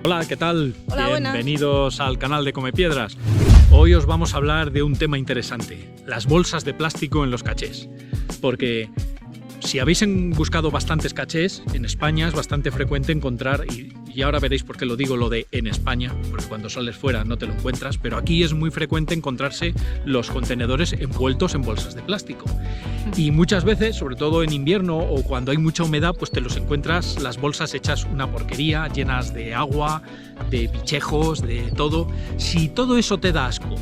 Hola, ¿qué tal? Hola, Bienvenidos al canal de Come Piedras. Hoy os vamos a hablar de un tema interesante, las bolsas de plástico en los cachés. Porque si habéis buscado bastantes cachés, en España es bastante frecuente encontrar, y ahora veréis por qué lo digo lo de en España, porque cuando sales fuera no te lo encuentras, pero aquí es muy frecuente encontrarse los contenedores envueltos en bolsas de plástico. Y muchas veces, sobre todo en invierno o cuando hay mucha humedad, pues te los encuentras las bolsas hechas una porquería, llenas de agua, de bichejos, de todo. Si todo eso te da asco,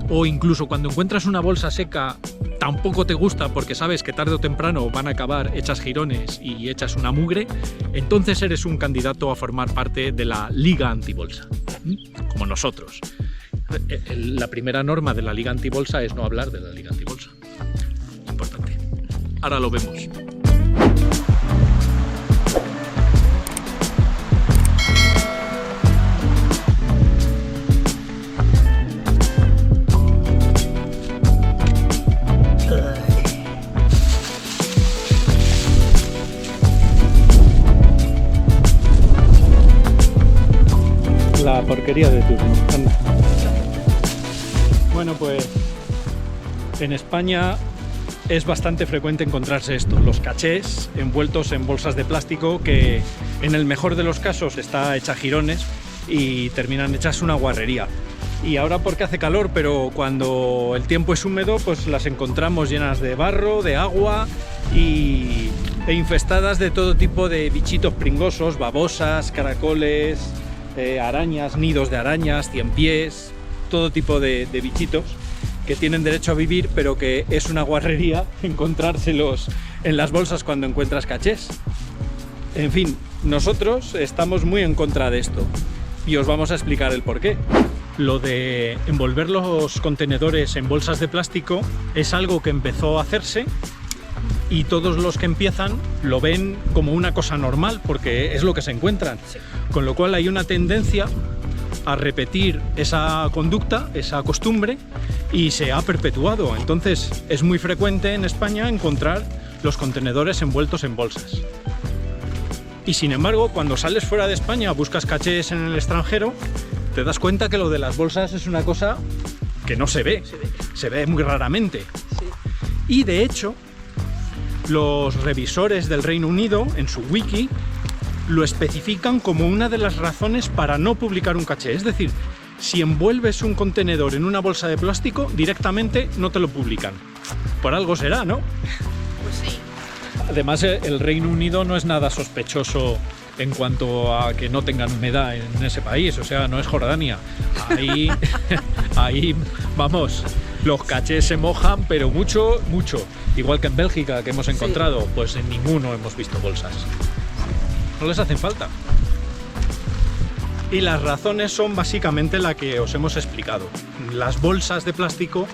o incluso cuando encuentras una bolsa seca tampoco te gusta porque sabes que tarde o temprano van a acabar hechas jirones y hechas una mugre, entonces eres un candidato a formar parte de la Liga Antibolsa, como nosotros. La primera norma de la Liga Antibolsa es no hablar de la Liga Antibolsa. Importante. Ahora lo vemos. La porquería de turno. Anda. Bueno, pues en España es bastante frecuente encontrarse esto, los cachés envueltos en bolsas de plástico que en el mejor de los casos está hecha jirones y terminan hechas una guarrería. Y ahora porque hace calor, pero cuando el tiempo es húmedo, pues las encontramos llenas de barro, de agua e infestadas de todo tipo de bichitos pringosos, babosas, caracoles, arañas, nidos de arañas, ciempiés, todo tipo de bichitos que tienen derecho a vivir, pero que es una guarrería encontrárselos en las bolsas cuando encuentras cachés. En fin, nosotros estamos muy en contra de esto y os vamos a explicar el porqué. Lo de envolver los contenedores en bolsas de plástico es algo que empezó a hacerse y todos los que empiezan lo ven como una cosa normal porque es lo que se encuentran. Sí. Con lo cual hay una tendencia a repetir esa conducta, esa costumbre, y se ha perpetuado. Entonces es muy frecuente en España encontrar los contenedores envueltos en bolsas. Y sin embargo, cuando sales fuera de España, buscas cachés en el extranjero, te das cuenta que lo de las bolsas es una cosa que no se ve, se ve muy raramente. Sí. Y de hecho, los revisores del Reino Unido, en su wiki, lo especifican como una de las razones para no publicar un caché. Es decir, si envuelves un contenedor en una bolsa de plástico, directamente no te lo publican. Por algo será, ¿no? Pues sí. Además, el Reino Unido no es nada sospechoso en cuanto a que no tengan humedad en ese país. O sea, no es Jordania. Ahí, vamos, los cachés se mojan, pero mucho, mucho. Igual que en Bélgica, que hemos encontrado, pues en ninguno hemos visto bolsas. No les hacen falta. Y las razones son básicamente la que os hemos explicado. Las bolsas de plástico,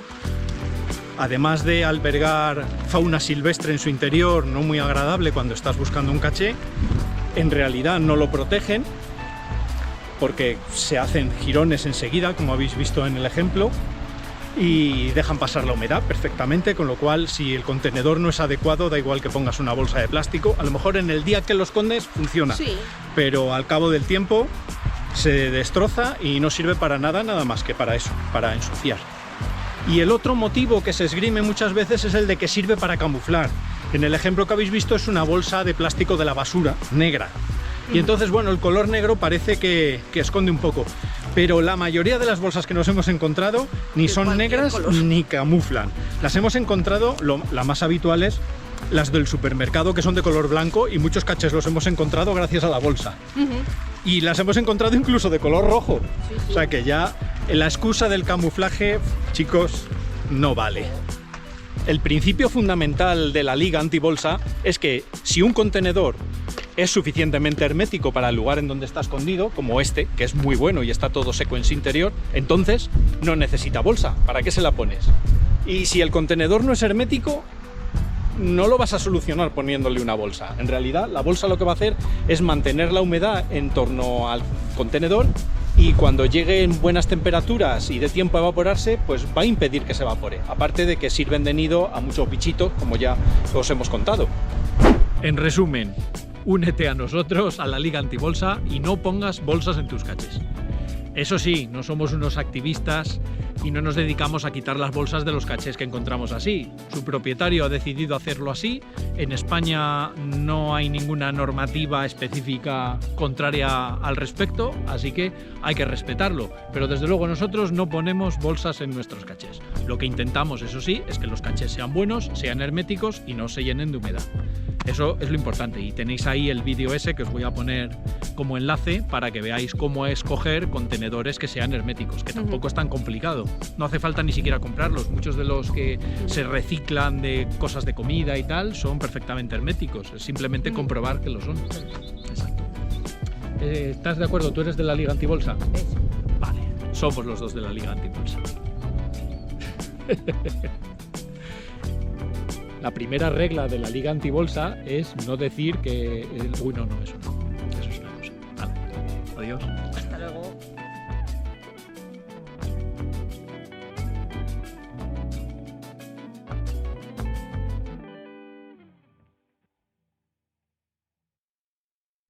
además de albergar fauna silvestre en su interior, no muy agradable cuando estás buscando un caché, en realidad no lo protegen porque se hacen jirones enseguida, como habéis visto en el ejemplo, y dejan pasar la humedad perfectamente, con lo cual si el contenedor no es adecuado, da igual que pongas una bolsa de plástico. A lo mejor en el día que lo escondes funciona, sí, pero al cabo del tiempo se destroza y no sirve para nada, nada más que para eso, para ensuciar. Y el otro motivo que se esgrime muchas veces es el de que sirve para camuflar. En el ejemplo que habéis visto es una bolsa de plástico de la basura, negra. Y entonces, bueno, el color negro parece que esconde un poco, pero la mayoría de las bolsas que nos hemos encontrado ni son negras ni camuflan. Las hemos encontrado, las más habituales, las del supermercado, que son de color blanco, y muchos cachés los hemos encontrado gracias a la bolsa. Y las hemos encontrado incluso de color rojo. O sea que ya la excusa del camuflaje, chicos, no vale. El principio fundamental de la Liga Antibolsa es que si un contenedor es suficientemente hermético para el lugar en donde está escondido, como este, que es muy bueno y está todo seco en su interior, entonces no necesita bolsa. ¿Para qué se la pones? Y si el contenedor no es hermético, no lo vas a solucionar poniéndole una bolsa. En realidad, la bolsa lo que va a hacer es mantener la humedad en torno al contenedor, y cuando lleguen buenas temperaturas y dé tiempo a evaporarse, pues va a impedir que se evapore. Aparte de que sirven de nido a muchos bichitos, como ya os hemos contado. En resumen, únete a nosotros, a la Liga Antibolsa, y no pongas bolsas en tus cachés. Eso sí, no somos unos activistas y no nos dedicamos a quitar las bolsas de los cachés que encontramos así. Su propietario ha decidido hacerlo así. En España no hay ninguna normativa específica contraria al respecto, así que hay que respetarlo. Pero desde luego nosotros no ponemos bolsas en nuestros cachés. Lo que intentamos, eso sí, es que los cachés sean buenos, sean herméticos y no se llenen de humedad. Eso es lo importante, y tenéis ahí el vídeo ese que os voy a poner como enlace para que veáis cómo escoger contenedores que sean herméticos, que tampoco es tan complicado. No hace falta ni siquiera comprarlos. Muchos de los que se reciclan de cosas de comida y tal son perfectamente herméticos. Es simplemente comprobar que lo son. Exacto. ¿Estás de acuerdo? ¿Tú eres de la Liga Antibolsa? Eso. Vale, somos los dos de la Liga Antibolsa. La primera regla de la Liga Antibolsa es no decir que... Uy, no, eso no. Eso es una cosa. Vale. Adiós. Hasta luego.